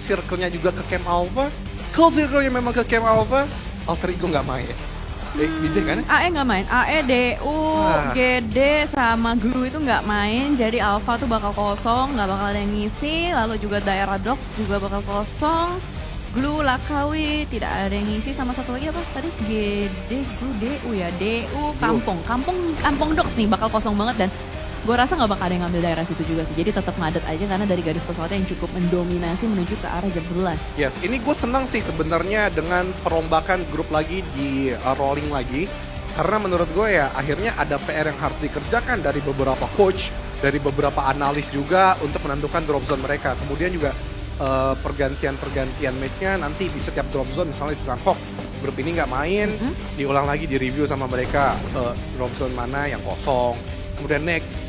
circle-nya juga ke Camp Alpha. Kalau circle-nya memang ke Camp Alpha, Alter Ego nggak main ya? BJ kan? AE nggak main, AE, DU, GD sama Glue itu nggak main, jadi Alpha tuh bakal kosong, nggak bakal ada yang ngisi, lalu juga daerah Dogs juga bakal kosong, Glue, Lakawi tidak ada yang ngisi, sama satu lagi apa tadi? GD, Glue, DU ya, DU, Kampung Dogs nih bakal kosong banget dan gue rasa nggak bakal ada yang ngambil daerah situ juga sih, jadi tetap ngadet aja karena dari garis pesawatnya yang cukup mendominasi menuju ke arah jam 11. Yes, ini gue senang sih sebenarnya dengan perombakan grup lagi di rolling lagi. Karena menurut gue ya akhirnya ada PR yang harus dikerjakan dari beberapa coach, dari beberapa analis juga untuk menentukan drop zone mereka. Kemudian juga pergantian matchnya nanti di setiap drop zone, misalnya di Sunhawk grup ini nggak main, diulang lagi di review sama mereka drop zone mana yang kosong. Kemudian next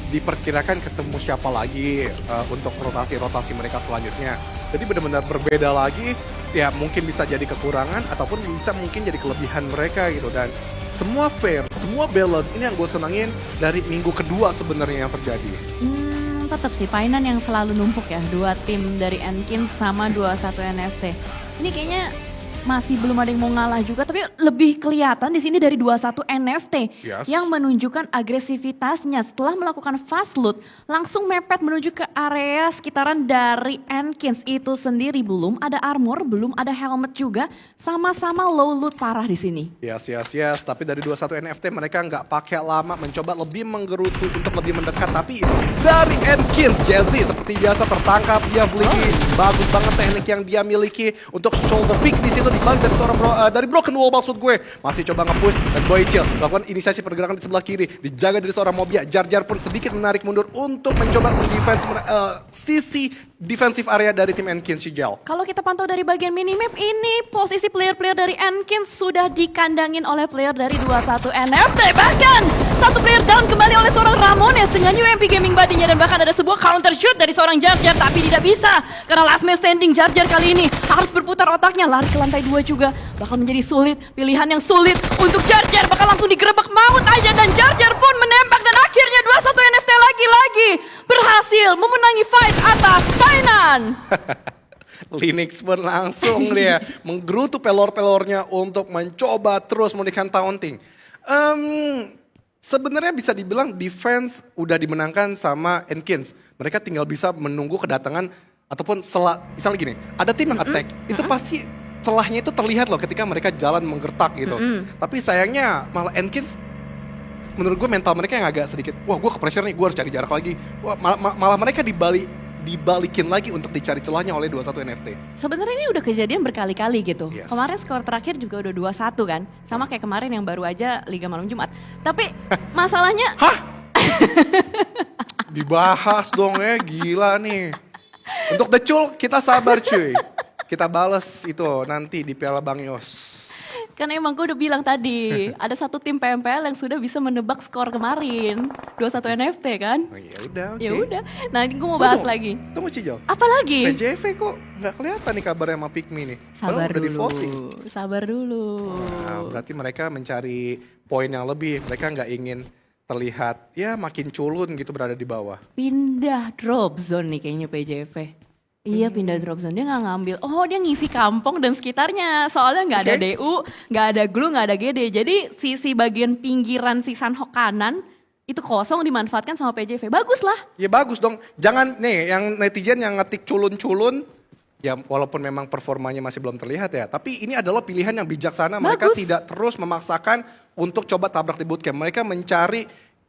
diperkirakan ketemu siapa lagi untuk rotasi-rotasi mereka selanjutnya. Jadi benar-benar berbeda lagi, ya mungkin bisa jadi kekurangan ataupun bisa mungkin jadi kelebihan mereka gitu. Dan semua fair, semua balance, ini yang gue senangin dari minggu kedua sebenarnya yang terjadi. Tetap sih Painan yang selalu numpuk ya, dua tim dari Enkins sama 21 NFT. Ini kayaknya masih belum ada yang mau ngalah juga, tapi lebih kelihatan di sini dari 21 NFT yang menunjukkan agresivitasnya setelah melakukan fast loot langsung mepet menuju ke area sekitaran dari Enkins itu sendiri. Belum ada armor, belum ada helmet juga, sama-sama low loot parah di sini. Yes. Tapi dari 21 NFT mereka nggak pakai lama mencoba lebih menggerutu untuk lebih mendekat. Tapi dari Enkins, Jesse seperti biasa tertangkap, dia miliki bagus banget teknik yang dia miliki untuk shoulder pick di situ. Dibalik dari seorang dari Broken Wall maksud gue. Masih coba nge-push dan Boychill melakukan inisiasi pergerakan di sebelah kiri. Dijaga dari seorang Mobia. Jar Jar pun sedikit menarik mundur untuk mencoba mendefense sisi defensive area dari tim Enkins Sigel. Kalau kita pantau dari bagian minimap ini, posisi player-player dari Enkins sudah dikandangin oleh player dari 21 NFT. Bahkan satu player down kembali oleh seorang Ramones dengan UMP Gaming badinya, dan bahkan ada sebuah counter shoot dari seorang Jar Jar, tapi tidak bisa karena last man standing Jar Jar kali ini harus berputar otaknya, lari ke lantai 2 juga bakal menjadi sulit, pilihan yang sulit untuk Jar Jar, bakal langsung digerebek maut aja, dan Jar Jar pun menembak dan akhirnya 21 NFT lagi-lagi berhasil memenangi fight atas Painan. Linux pun langsung dia menggerutu pelor-pelornya untuk mencoba terus memberikan taunting. Sebenarnya bisa dibilang defense udah dimenangkan sama Enkins. Mereka tinggal bisa menunggu kedatangan ataupun misalnya gini, ada tim yang attack, itu pasti celahnya itu terlihat loh ketika mereka jalan menggertak gitu. Tapi sayangnya malah Enkins, menurut gue mental mereka yang agak sedikit, wah gue ke pressure nih, gue harus cari jarak lagi. Wah, malah mereka dibalikin lagi untuk dicari celahnya oleh 21 NFT. Sebenarnya ini udah kejadian berkali-kali gitu. Yes. Kemarin skor terakhir juga udah 2-1 kan. Sama kayak kemarin yang baru aja Liga Malam Jumat. Tapi masalahnya... Hah? Dibahas dong ya, gila nih. Untuk Decul, kita sabar cuy. Kita bales itu nanti di Piala Bang Yos. Kan emang gue udah bilang tadi, ada satu tim PMPL yang sudah bisa menebak skor kemarin. 21 NFT kan? Oh, ya udah, oke. Ya udah. Nah, ini gue mau bahas lagi. Tunggu Cijal. Apa lagi? PJV kok nggak kelihatan nih kabarnya sama Pikmi nih. Sabar udah dulu. di-voting. Sabar dulu. Nah, berarti mereka mencari poin yang lebih. Mereka nggak ingin terlihat ya makin culun gitu berada di bawah. Pindah drop zone nih kayaknya PJV. Iya, pindah drop zone, dia nggak ngambil. Oh, dia ngisi Kampung dan sekitarnya. Soalnya nggak ada DU, nggak ada Glue, nggak ada GD. Jadi sisi bagian pinggiran si Sunhawk kanan itu kosong dimanfaatkan sama PJV. Bagus lah. Ya bagus dong. Jangan nih yang netizen yang ngetik culun-culun. Ya walaupun memang performanya masih belum terlihat ya. Tapi ini adalah pilihan yang bijaksana. Mereka tidak terus memaksakan untuk coba tabrak di bootcamp. Mereka mencari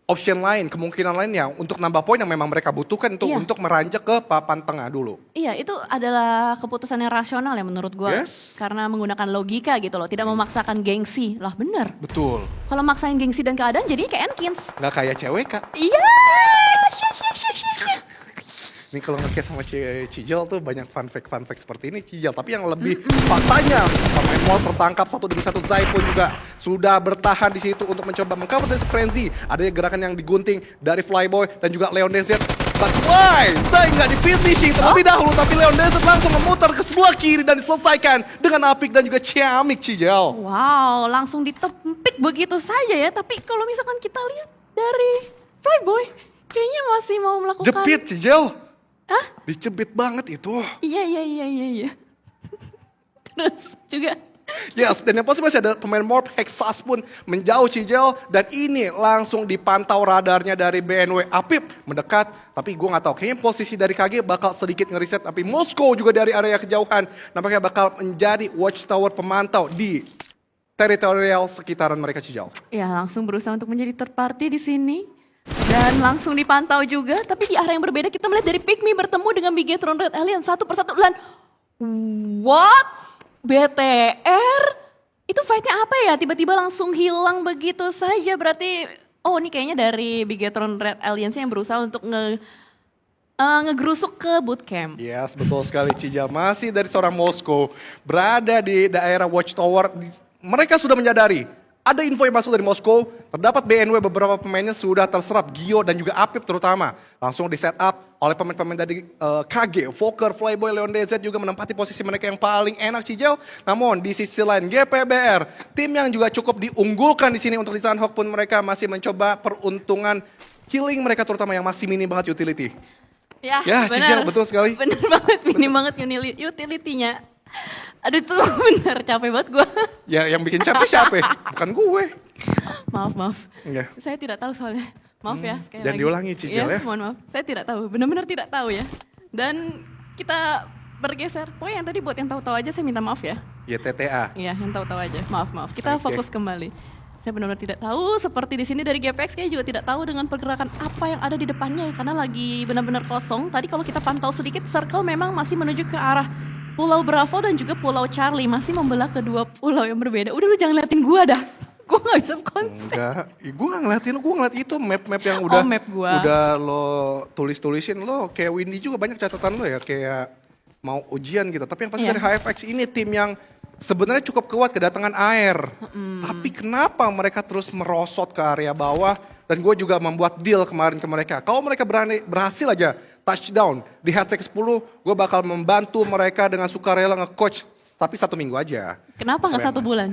option lain, kemungkinan lain yang untuk nambah poin yang memang mereka butuhkan untuk meranjak ke papan tengah dulu. Iya, itu adalah keputusan yang rasional ya menurut gue. Yes. Karena menggunakan logika gitu loh, tidak memaksakan gengsi. Lah bener. Betul. Kalau maksain gengsi dan keadaan jadi kayak Enkins. Nggak kayak cewek kak. Iya. Ini kalau nge sama Cijal tuh banyak fun fact seperti ini Cijal. Tapi yang lebih faktanya, pemain Mall tertangkap 1-1. Zai pun juga sudah bertahan di situ untuk mencoba mengcover dari Frenzy. Adanya gerakan yang digunting dari Flyboy dan juga Leon Desert. But why? Zai nggak di finishing terlebih dahulu, tapi Leon Desert langsung memutar ke sebelah kiri dan diselesaikan dengan apik dan juga ciamik Cijal. Wow, langsung ditempik begitu saja ya. Tapi kalau misalkan kita lihat dari Flyboy, kayaknya masih mau melakukan... Jepit Cijal. Dicebit banget itu. Iya. Terus juga Yes, dan yang pasti masih ada pemain Morph, Hexas pun menjauh Cijel. Dan ini langsung dipantau radarnya dari BNW. Apip mendekat, tapi gue gak tahu. Kayaknya posisi dari KG bakal sedikit ngeriset. Tapi Moskow juga dari area kejauhan nampaknya bakal menjadi watchtower pemantau di teritorial sekitaran mereka Cijel. ya langsung berusaha untuk menjadi third party di sini. Dan langsung dipantau juga, tapi di arah yang berbeda kita melihat dari Pikmi bertemu dengan Bigetron Red Alien satu persatu. Dan what? BTR? Itu fightnya apa ya? Tiba-tiba langsung hilang begitu saja. Berarti, oh ini kayaknya dari Bigetron Red Aliens yang berusaha untuk ngegerusuk ke bootcamp. Yes, betul sekali Cijel. Masih dari seorang Moskow berada di daerah Watchtower. Mereka sudah menyadari ada info yang masuk dari Moskow. Terdapat BNW beberapa pemainnya sudah terserap. Gio dan juga Apip terutama. Langsung di set up oleh pemain-pemain dari KG. Fokker, Flyboy, Leon DZ juga menempati posisi mereka yang paling enak Cijel. Namun di sisi lain GPBR, tim yang juga cukup diunggulkan di sini untuk di Sunhawk pun mereka masih mencoba peruntungan killing mereka terutama yang masih minim banget utility. Ya, Cijel, betul sekali. Bener banget, minim banget utility-nya. Aduh tuh bener, capek banget gue. Ya yang bikin capek siapa? Bukan gue. Maaf. Iya. Saya tidak tahu soalnya. Maaf ya sekali Dan lagi. diulangi Cijel ya. Mohon maaf, saya tidak tahu, benar-benar tidak tahu ya. Dan kita bergeser, pokoknya yang tadi buat yang tahu-tahu aja saya minta maaf ya. YTTA. Iya, yang tahu-tahu aja, maaf. Kita Oke. fokus kembali. Saya benar-benar tidak tahu, seperti di sini dari GPX kayaknya juga tidak tahu dengan pergerakan apa yang ada di depannya karena lagi benar-benar kosong. Tadi kalau kita pantau sedikit, circle memang masih menuju ke arah Pulau Bravo dan juga Pulau Charlie, masih membelah kedua pulau yang berbeda. Udah lu jangan liatin gua dah. Gue gak bisa konsep. Enggak, gue gak ngeliatin, gue ngeliat itu map-map yang udah, map gua. udah lo tulis-tulisin lo. Kayak Windy juga banyak catatan lo ya, kayak mau ujian gitu. Tapi yang pasti Iya. dari HFX ini tim yang sebenarnya cukup kuat kedatangan air. Tapi kenapa mereka terus merosot ke area bawah? Dan gue juga membuat deal kemarin ke mereka. Kalau mereka berhasil aja touchdown di Headset 10, gue bakal membantu mereka dengan sukarela nge-coach. Tapi 1 minggu aja. Kenapa nggak 1 Sayang. bulan?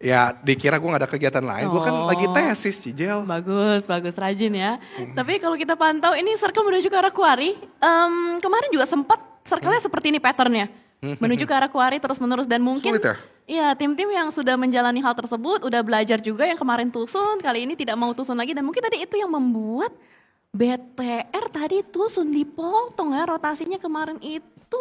Ya dikira gue gak ada kegiatan lain, gue kan Oh. lagi tesis Cijel. Bagus, rajin ya. Tapi kalau kita pantau ini circle menuju ke arah Quarry. Kemarin juga sempat circle-nya seperti ini patternnya. Menuju ke arah Quarry terus-menerus dan mungkin Sulit ya? iya, tim-tim yang sudah menjalani hal tersebut udah belajar juga yang kemarin tusun, kali ini tidak mau tusun lagi dan mungkin tadi itu yang membuat BTR tadi tusun dipotong ya rotasinya kemarin itu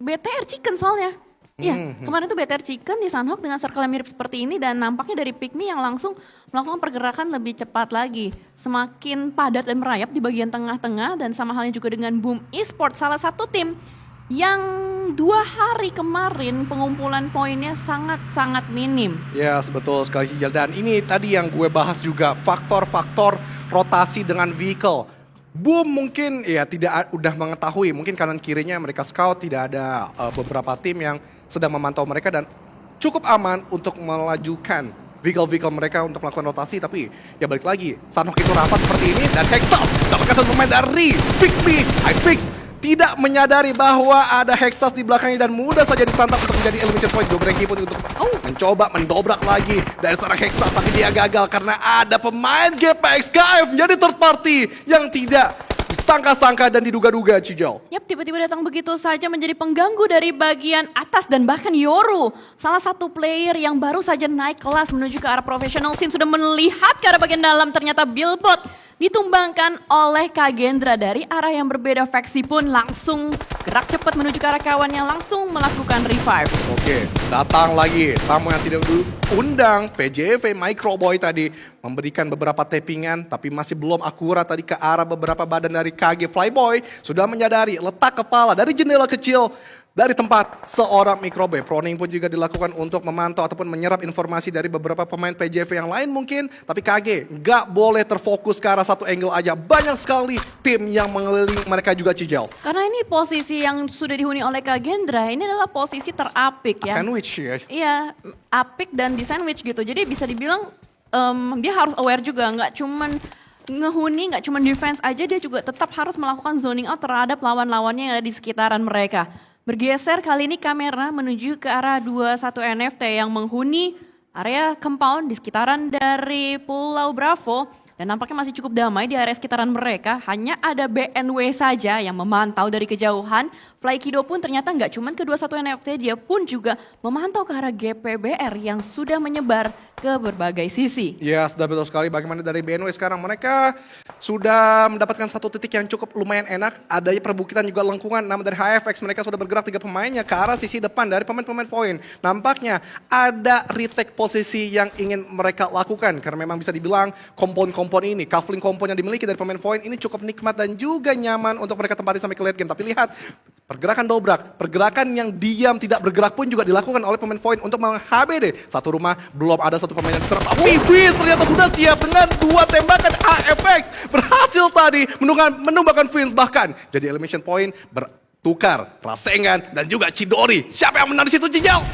BTR Chicken soalnya. Iya, kemarin tuh BTR Chicken di Sunhawk dengan circle yang mirip seperti ini dan nampaknya dari Pikmi yang langsung melakukan pergerakan lebih cepat lagi. Semakin padat dan merayap di bagian tengah-tengah dan sama halnya juga dengan Boom Esports, salah satu tim yang 2 hari kemarin pengumpulan poinnya sangat-sangat minim. Ya, betul sekali Cijel. Dan ini tadi yang gue bahas juga, faktor-faktor rotasi dengan vehicle. Boom mungkin ya tidak udah mengetahui, mungkin kanan kirinya mereka scout, tidak ada beberapa tim yang sedang memantau mereka dan cukup aman untuk melajukan vehicle-vehicle mereka untuk melakukan rotasi. Tapi ya balik lagi, Sunhawk itu rapat seperti ini dan Hexas dapatkan satu pemain dari Pikmi. iFix tidak menyadari bahwa ada Hexas di belakangnya dan mudah saja disantap untuk menjadi elimination point. Dobrengki pun untuk mencoba mendobrak lagi dari seorang Hexas, tapi dia gagal karena ada pemain GPX KF menjadi third party yang tidak disangka-sangka dan diduga-duga Cijel. Yap, tiba-tiba datang begitu saja menjadi pengganggu dari bagian atas dan bahkan Yoru. Salah satu player yang baru saja naik kelas menuju ke arah professional scene sudah melihat ke arah bagian dalam ternyata Billbot ditumbangkan oleh Kagendra dari arah yang berbeda. Faksi pun langsung gerak cepat menuju ke arah kawannya langsung melakukan revive. Oke, datang lagi tamu yang tidak diundang, PJV Microboy tadi memberikan beberapa tappingan tapi masih belum akurat tadi ke arah beberapa badan dari KG. Flyboy sudah menyadari letak kepala dari jendela kecil dari tempat seorang Microboy. Proning pun juga dilakukan untuk memantau ataupun menyerap informasi dari beberapa pemain PJV yang lain mungkin. Tapi KG nggak boleh terfokus ke arah satu angle aja. Banyak sekali tim yang mengelilingi mereka juga Cijel. Karena ini posisi yang sudah dihuni oleh Kagendra, ini adalah posisi terapik ya. Sandwich ya. Iya, apik dan di sandwich gitu. Jadi bisa dibilang dia harus aware juga, nggak cuman ngehuni, nggak cuman defense aja, dia juga tetap harus melakukan zoning out terhadap lawan-lawannya yang ada di sekitaran mereka. Bergeser kali ini kamera menuju ke arah 21 NFT yang menghuni area compound di sekitaran dari Pulau Bravo. Dan Dan nampaknya masih cukup damai di area sekitaran mereka. Hanya ada BNW saja yang memantau dari kejauhan. Flykido pun ternyata nggak cuma ke 21 NFT, dia pun juga memantau ke arah GPBR yang sudah menyebar ke berbagai sisi. Ya, sudah betul sekali. Bagaimana dari BNW sekarang? Mereka sudah mendapatkan satu titik yang cukup lumayan enak. Adanya perbukitan juga lengkungan. Nama dari HFX, mereka sudah bergerak 3 pemainnya ke arah sisi depan dari pemain-pemain poin. Nampaknya ada retake posisi yang ingin mereka lakukan. Karena memang bisa dibilang kompon-kompon ini, kafling kompon yang dimiliki dari pemain poin ini cukup nikmat dan juga nyaman untuk mereka tempati sampai ke late game. Tapi lihat, pergerakan dobrak, pergerakan yang diam tidak bergerak pun juga dilakukan oleh pemain poin untuk meng-HBD. Satu rumah, belum ada satu pemain yang diserang. Tapi Vince ternyata sudah siap dengan 2 tembakan AFX. Berhasil tadi menumbangkan Vince, bahkan jadi elimination point bertukar Rasengan dan juga Chidori. Siapa yang menang di situ, Cijal?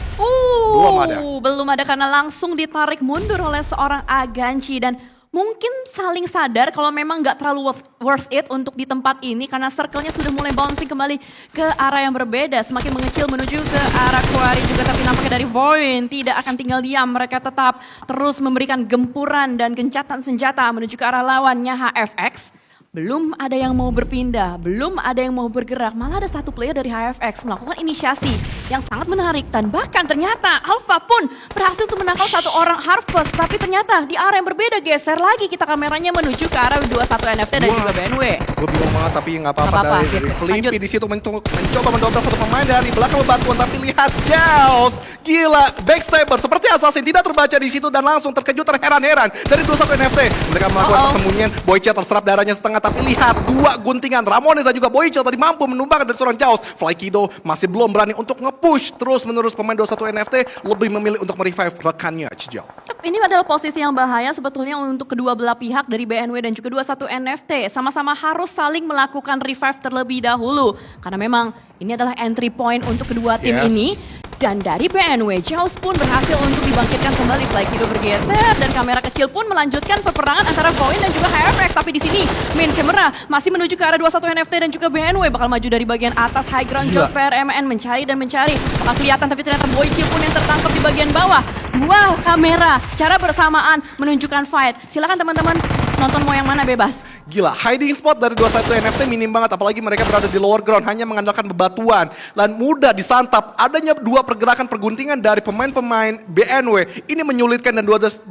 Belum ada karena langsung ditarik mundur oleh seorang Aganchi dan mungkin saling sadar kalau memang nggak terlalu worth it untuk di tempat ini karena circle-nya sudah mulai bouncing kembali ke arah yang berbeda, semakin mengecil menuju ke arah Quarry juga, tapi nampaknya dari Void tidak akan tinggal diam, mereka tetap terus memberikan gempuran dan gencatan senjata menuju ke arah lawannya HFX. Belum ada yang mau berpindah, belum ada yang mau bergerak, malah ada satu player dari HFX melakukan inisiasi yang sangat menarik dan bahkan ternyata Alpha pun berhasil untuk menangkap satu orang Harvest, tapi ternyata di arah yang berbeda geser lagi kita kameranya menuju ke arah 21 NFT dan juga BNW. Gue bingung banget tapi nggak apa-apa, Nggak apa-apa, dari lanjut. Flippy di situ mencoba mendobrak satu pemain dari belakang bebatuan, tapi lihat Jaws, gila, backstabber seperti assassin tidak terbaca di situ dan langsung terkejut terheran-heran dari 21 NFT. Mereka melakukan persembunyian, Boycha terserap darahnya setengah, tapi lihat 2 guntingan Ramones dan juga Boycha tadi mampu menumbangkan dari seorang Jaws. Flykido masih belum berani untuk nge-push terus menerus, pemain 21 NFT lebih memilih untuk merevive rekannya, Cijal. Ini adalah posisi yang bahaya sebetulnya untuk kedua belah pihak dari BNW dan juga 21 NFT. Sama-sama harus saling melakukan revive terlebih dahulu. Karena memang ini adalah entry point untuk kedua tim ini. Dan dari BNW, Jaws pun berhasil untuk dibangkitkan kembali. Flykido bergeser dan kamera kecil pun melanjutkan peperangan antara Void dan juga HFX. Tapi di sini main camera masih menuju ke arah 21 NFT dan juga BNW bakal maju dari bagian atas high ground. Jaws PRMN mencari dan mencari. Bakal kelihatan tapi ternyata Boychi pun yang tertangkap di bagian bawah. 2 kamera secara bersamaan menunjukkan fight. Silakan teman-teman nonton mau yang mana bebas. Gila, hiding spot dari 21 NFT minim banget, apalagi mereka berada di lower ground, hanya mengandalkan bebatuan dan mudah disantap. Adanya 2 pergerakan perguntingan dari pemain-pemain BNW ini menyulitkan dan 21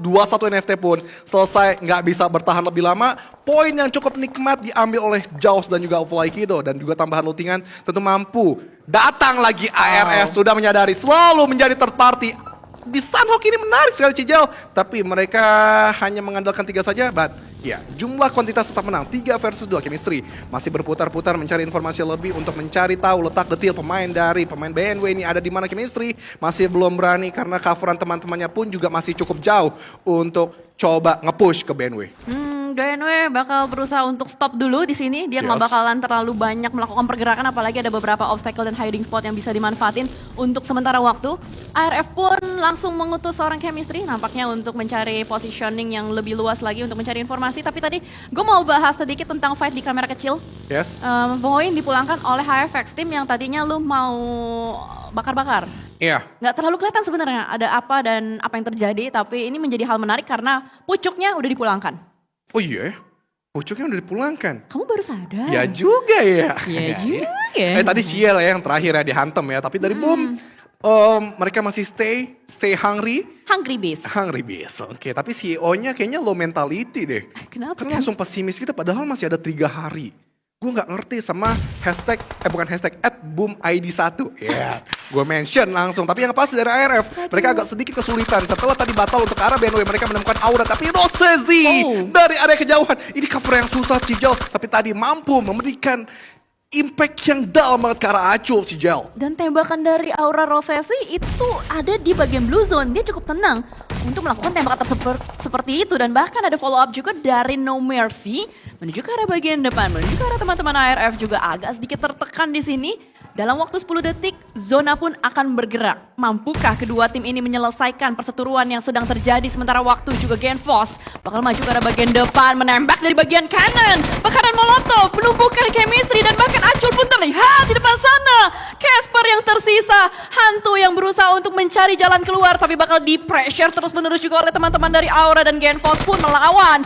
NFT pun selesai, nggak bisa bertahan lebih lama. Poin yang cukup nikmat diambil oleh Jaws dan juga Flykido, dan juga tambahan lootingan tentu mampu. Datang lagi ARS, sudah menyadari selalu menjadi third party. Di Sunhawk ini menarik sekali, Cijal, tapi mereka hanya mengandalkan 3 saja, but ya, jumlah kuantitas tetap menang. 3 versus 2 chemistry. Masih berputar-putar mencari informasi lebih untuk mencari tahu letak detil pemain dari pemain BNW ini ada di mana chemistry. Masih belum berani karena coveran teman-temannya pun juga masih cukup jauh untuk coba nge-push ke BNW. BNW bakal berusaha untuk stop dulu di sini. Dia nggak bakalan terlalu banyak melakukan pergerakan, apalagi ada beberapa obstacle dan hiding spot yang bisa dimanfaatin untuk sementara waktu. ARF pun langsung mengutus seorang chemistry nampaknya untuk mencari positioning yang lebih luas lagi untuk mencari informasi. Tapi tadi gue mau bahas sedikit tentang fight di kamera kecil. Void dipulangkan oleh HFX, tim yang tadinya lu mau bakar-bakar. Iya. Nggak terlalu kelihatan sebenarnya ada apa dan apa yang terjadi, tapi ini menjadi hal menarik karena pucuknya udah dipulangkan. Oh iya, pucuknya udah dipulangkan. Kamu baru sadar? Ya juga ya. Iya juga. Tadi Ciel ya yang terakhir ya dihantem ya, tapi dari Boom mereka masih stay hungry. Hungry beast. Oke, tapi CEO-nya kayaknya low mentality deh. Kenapa? Karena langsung pesimis gitu, padahal masih ada 3 hari. Gue nggak ngerti sama hashtag, bukan hashtag, @boomid1. Ya, gue mention langsung. Tapi yang pasti dari ARF, mereka agak sedikit kesulitan. Setelah tadi batal untuk arah BNW, mereka menemukan Aura. Tapi Rosezi dari area kejauhan. Ini cover yang susah, Cijal. Tapi tadi mampu memberikan impact yang dalam banget ke arah Acu, Cijal. Dan tembakan dari Aura Rosesi itu ada di bagian blue zone. Dia cukup tenang untuk melakukan tembakan seperti itu. Dan bahkan ada follow up juga dari No Mercy menuju ke arah bagian depan, menuju ke arah teman-teman ARF juga agak sedikit tertekan di sini. Dalam waktu 10 detik, zona pun akan bergerak. Mampukah kedua tim ini menyelesaikan perseteruan yang sedang terjadi sementara waktu juga Genfos bakal maju ke arah bagian depan, menembak dari bagian kanan. Bakaran Molotov menumbuhkan chemistry dan bahkan Acul pun terlihat di depan sana. Casper yang tersisa tersisa hantu yang berusaha untuk mencari jalan keluar, tapi bakal di pressure terus menerus juga oleh teman-teman dari Aura, dan Genfos pun melawan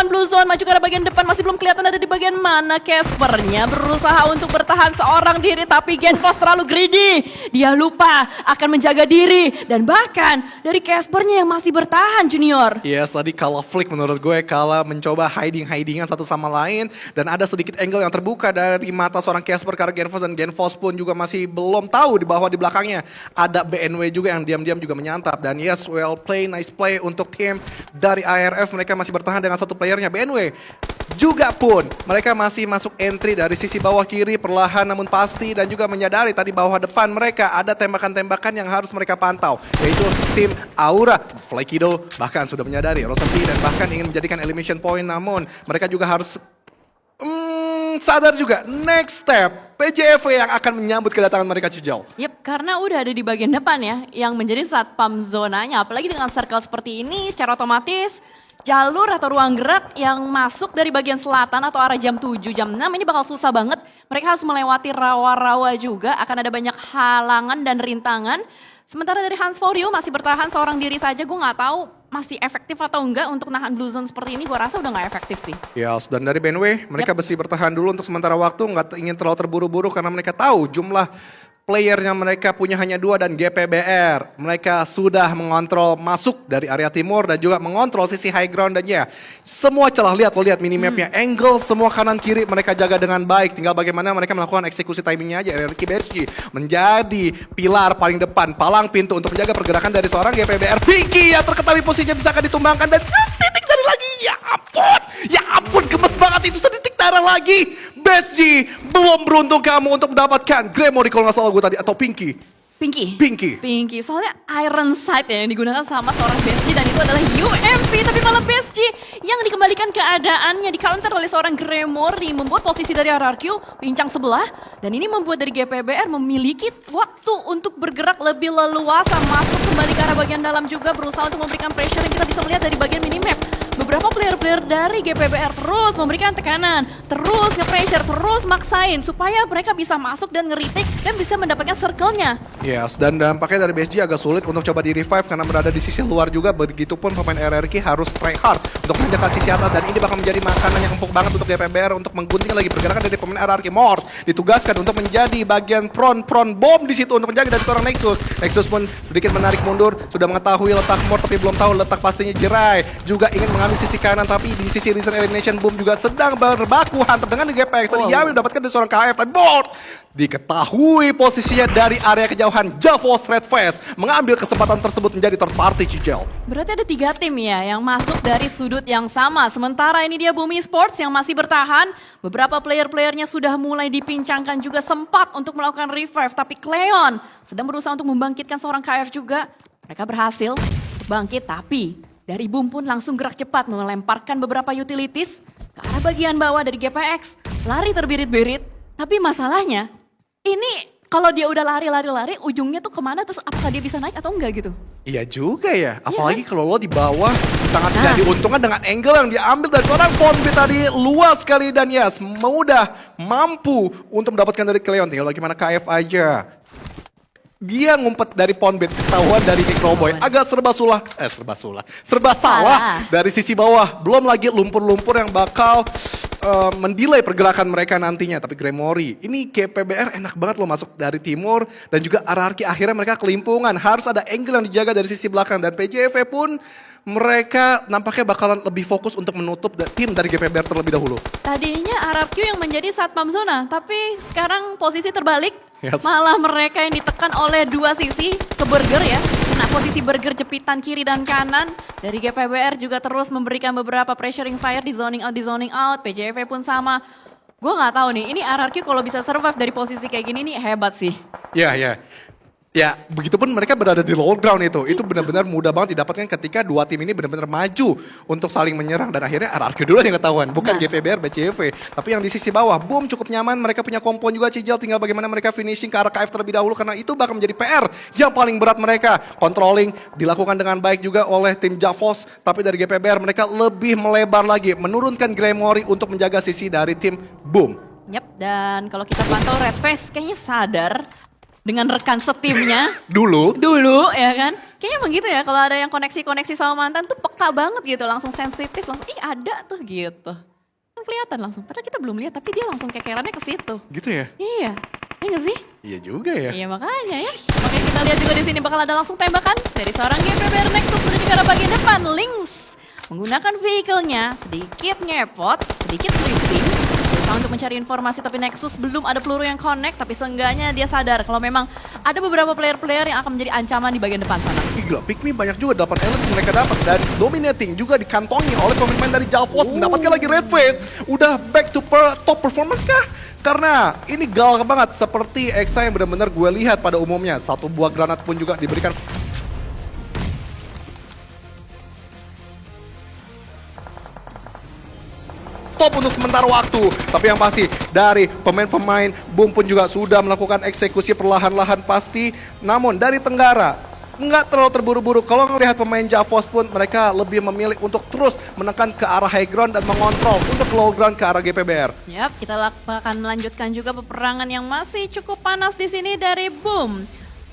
Blue Zone, maju ke arah bagian depan. Masih belum kelihatan ada di bagian mana Caspernya, berusaha untuk bertahan seorang diri, tapi Genfos terlalu greedy, dia lupa akan menjaga diri, dan bahkan dari Caspernya yang masih bertahan, Junior. Yes, tadi kalah flick menurut gue, kalah mencoba hiding-hidingan satu sama lain, dan ada sedikit angle yang terbuka dari mata seorang Casper karena Genfos, dan Genfos pun juga masih belum tahu bahwa di belakangnya ada BNW juga yang diam-diam juga menyantap. Dan yes, well play, nice play untuk tim dari ARF, mereka masih bertahan dengan satu playernya. BNW juga pun mereka masih masuk entry dari sisi bawah kiri perlahan namun pasti, dan juga menyadari tadi bawah depan mereka ada tembakan-tembakan yang harus mereka pantau, yaitu tim Aura. Flykido bahkan sudah menyadari Rosafi dan bahkan ingin menjadikan elimination point, namun mereka juga harus sadar juga next step PJV yang akan menyambut kedatangan mereka, Cijal. Yep, karena udah ada di bagian depan ya yang menjadi satpam zonanya, apalagi dengan circle seperti ini secara otomatis jalur atau ruang gerak yang masuk dari bagian selatan atau arah jam 7, jam 6 ini bakal susah banget. Mereka harus melewati rawa-rawa juga, akan ada banyak halangan dan rintangan. Sementara dari Hans Forio masih bertahan seorang diri saja, gue nggak tahu masih efektif atau enggak untuk nahan Blue Zone seperti ini. Gue rasa udah nggak efektif sih. Yes, dan dari BNW mereka mesti bertahan dulu untuk sementara waktu, nggak ingin terlalu terburu-buru karena mereka tahu jumlah playernya mereka punya hanya 2, dan GPBR mereka sudah mengontrol masuk dari area timur dan juga mengontrol sisi high ground, dan ya semua celah, lihat minimapnya, angle semua kanan kiri mereka jaga dengan baik, tinggal bagaimana mereka melakukan eksekusi timingnya aja. RRQ BSG menjadi pilar paling depan, palang pintu untuk menjaga pergerakan dari seorang GPBR. Pinky yang terketahui posisinya bisa akan ditumbangkan, dan titik dari lagi, ya ampun gemes banget itu, setitik darah lagi. BSG belum beruntung kamu untuk mendapatkan Gremory kalau nggak salah gue tadi, atau Pinky. Soalnya Iron Sight ya yang digunakan sama seorang BSG, dan itu adalah UMP, tapi malah BSG yang dikembalikan keadaannya, di counter oleh seorang Gremory, membuat posisi dari RRQ pincang sebelah, dan ini membuat dari GPBR memiliki waktu untuk bergerak lebih leluasa, masuk kembali ke arah bagian dalam juga, berusaha untuk memberikan pressure yang kita bisa melihat dari bagian minimap. Beberapa player-player dari GPBR terus memberikan tekanan, terus nge-pressure, terus maksain supaya mereka bisa masuk dan nge-retake dan bisa mendapatkan circle-nya. Yes, dan dampaknya dari BSG agak sulit untuk coba di-revive karena berada di sisi luar juga. Begitupun pemain RRQ harus try hard untuk menjaga sisi atas, dan ini bakal menjadi makanan yang empuk banget untuk GPBR untuk menggunting lagi pergerakan dari pemain RRQ. Mort ditugaskan untuk menjadi bagian prone bom di situ untuk menjaga dari seorang Nexus. Nexus pun sedikit menarik mundur, sudah mengetahui letak Mort tapi belum tahu letak pastinya. Jerai juga ingin mengambil sisi kanan, tapi di sisi recent elimination Boom juga sedang berbaku hantam dengan GPX. Tadi Yami mendapatkan dari seorang KF, tapi Mort diketahui posisinya dari area kejauhan. Javos Red Face mengambil kesempatan tersebut menjadi third party, Cijel. Berarti ada 3 tim ya yang masuk dari sudut yang sama. Sementara ini dia Bumi Sports yang masih bertahan. Beberapa player-playernya sudah mulai dipincangkan juga, sempat untuk melakukan revive. Tapi Cleon sedang berusaha untuk membangkitkan seorang KF juga. Mereka berhasil untuk bangkit, tapi dari Boom pun langsung gerak cepat melemparkan beberapa utilities ke arah bagian bawah dari GPX. Lari terbirit-birit, tapi masalahnya ini kalau dia udah lari, ujungnya tuh kemana, terus apakah dia bisa naik atau enggak gitu? Iya juga ya, apalagi kalau lo di bawah sangat tidak diuntungkan dengan angle yang diambil dari seorang Fonbit tadi, luas sekali, dan yes, mudah mampu untuk mendapatkan dari Cleon. Tinggal bagaimana KF aja. Dia ngumpet dari Fonbit, ketahuan dari Microboy. Agak serba salah dari sisi bawah. Belum lagi lumpur-lumpur yang bakal mendelay pergerakan mereka nantinya. Tapi Gremory, ini GPBR enak banget loh masuk dari timur, dan juga RRQ akhirnya mereka kelimpungan. Harus ada angle yang dijaga dari sisi belakang, dan PJV pun mereka nampaknya bakalan lebih fokus untuk menutup tim dari GPBR terlebih dahulu. Tadinya RRQ yang menjadi satpam zona, tapi sekarang posisi terbalik. Yes. Malah mereka yang ditekan oleh 2 sisi ke Burger ya. Nah, posisi Burger jepitan kiri dan kanan. Dari GPBR juga terus memberikan beberapa pressuring fire di zoning out. PJV pun sama. Gue nggak tahu nih, ini RRQ kalau bisa survive dari posisi kayak gini nih hebat sih. Ya, begitupun mereka berada di low ground itu benar-benar mudah banget didapatkan ketika 2 tim ini benar-benar maju untuk saling menyerang, dan akhirnya RRQ dulu yang ketahuan, bukan GPBR, BCV. Tapi yang di sisi bawah, Boom cukup nyaman, mereka punya kompon juga, Cijal, tinggal bagaimana mereka finishing ke arah KF terlebih dahulu, karena itu bakal menjadi PR yang paling berat mereka. Controlling dilakukan dengan baik juga oleh tim Javos, tapi dari GPBR mereka lebih melebar lagi, menurunkan Gremory untuk menjaga sisi dari tim Boom. Yap, dan kalau kita pantau Red Face kayaknya sadar dengan rekan setimnya Dulu. dulu ya kan. Kayaknya emang gitu ya, kalau ada yang koneksi-koneksi sama mantan tuh peka banget gitu, langsung sensitif, langsung ih ada tuh gitu. Kan kelihatan langsung, padahal kita belum lihat tapi dia langsung kekerannya ke situ. Gitu ya? Iya, iya gak sih? Iya juga ya. Iya makanya ya. Makanya kita lihat juga di sini bakal ada langsung tembakan dari seorang GPBR Nexus menuju ke arah bagian depan. Lynx menggunakan vehicle-nya sedikit ngepot, sedikit drifting. Berusaha untuk mencari informasi tapi Nexus belum ada peluru yang connect. Tapi seenggaknya dia sadar kalau memang ada beberapa player-player yang akan menjadi ancaman di bagian depan sana. Gila, Pikmi banyak juga 8 element yang mereka dapat. Dan dominating juga dikantongi oleh pemain dari Jalfos. Mendapatkan lagi red face. Udah back to top performance kah? Karena ini galak banget seperti Exa yang benar-benar gue lihat pada umumnya. Satu buah granat pun juga diberikan. Stop untuk sementara waktu. Tapi yang pasti dari pemain-pemain Boom pun juga sudah melakukan eksekusi perlahan-lahan pasti. Namun dari Tenggara nggak terlalu terburu-buru. Kalau ngelihat pemain Javos pun mereka lebih memilih untuk terus menekan ke arah high ground dan mengontrol untuk low ground ke arah GPBR. Yap, kita akan melanjutkan juga peperangan yang masih cukup panas di sini dari Boom.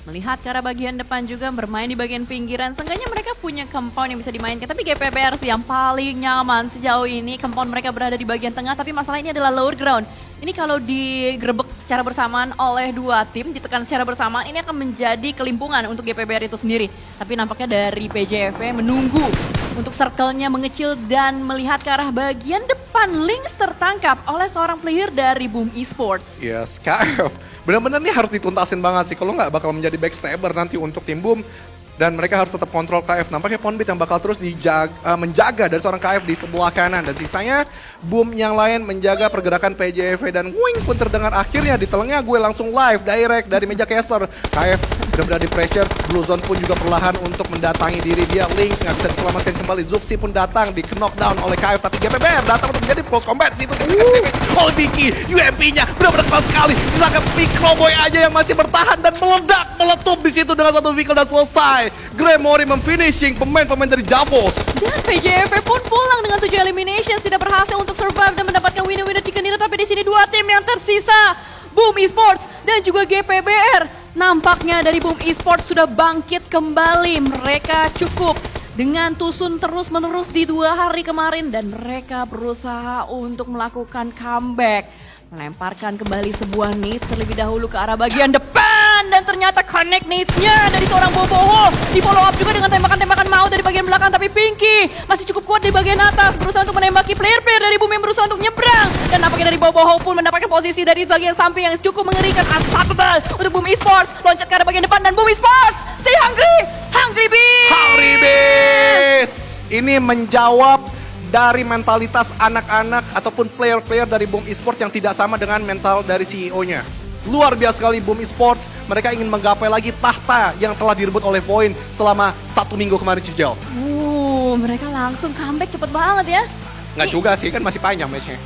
Melihat ke arah bagian depan juga bermain di bagian pinggiran. Seenggaknya mereka punya compound yang bisa dimainkan. Tapi GPBR sih yang paling nyaman sejauh ini. Compound mereka berada di bagian tengah. Tapi masalah ini adalah lower ground. Ini kalau digerebek secara bersamaan oleh dua tim, ditekan secara bersamaan, ini akan menjadi kelimpungan untuk GPBR itu sendiri. Tapi nampaknya dari PJV menunggu untuk circle-nya mengecil dan melihat ke arah bagian depan. Lynx tertangkap oleh seorang player dari Boom Esports. Yes, KF. Benar-benar nih harus dituntasin banget sih. Kalau nggak bakal menjadi backstabber nanti untuk tim Boom. Dan mereka harus tetap kontrol KF. Nampaknya Ponbit yang bakal terus menjaga dari seorang KF di sebelah kanan. Dan sisanya Boom yang lain menjaga pergerakan PJV. Dan wing pun terdengar akhirnya di telinga gue langsung live direct dari meja caster. KF benar-benar di pressure. Blue Zone pun juga perlahan untuk mendatangi diri dia. Lynx nggak bisa diselamatkan kembali. Zuxi pun datang di knockdown oleh KF. Tapi GPBR datang untuk menjadi close combat. Situ oleh Biki. UMP-nya benar-benar keras sekali. Sisa Microboy aja yang masih bertahan dan meletup di situ dengan satu vehicle dan selesai. Gremory memfinishing pemain-pemain dari Javos. Dan PJV pun pulang dengan 7 eliminations, tidak berhasil untuk survive dan mendapatkan winner-winner chicken dinner. Tapi di sini dua tim yang tersisa, Boom Esports dan juga GPBR. Nampaknya dari Boom Esports sudah bangkit kembali. Mereka cukup dengan tusun terus-menerus di 2 hari kemarin dan mereka berusaha untuk melakukan comeback. Melemparkan kembali sebuah nades terlebih dahulu ke arah bagian depan. Dan ternyata connect nades-nya dari seorang Boboho. Di follow up juga dengan tembakan-tembakan maut dari bagian belakang. Tapi Pinky masih cukup kuat di bagian atas. Berusaha untuk menembaki player-player dari Boom yang berusaha untuk nyebrang. Dan nampaknya dari Boboho pun mendapatkan posisi dari bagian samping yang cukup mengerikan. Unstoppable untuk Boom Esports. Loncat ke arah bagian depan dan Boom Esports stay hungry. Hungry Beast. Hungry Beast. Ini menjawab dari mentalitas anak-anak ataupun player-player dari Boom Esports yang tidak sama dengan mental dari CEO-nya. Luar biasa sekali Boom Esports, mereka ingin menggapai lagi tahta yang telah direbut oleh Void selama 1 minggu kemarin Cijal. Mereka langsung comeback cepet banget ya. Nggak juga sih, kan masih panjang match-nya.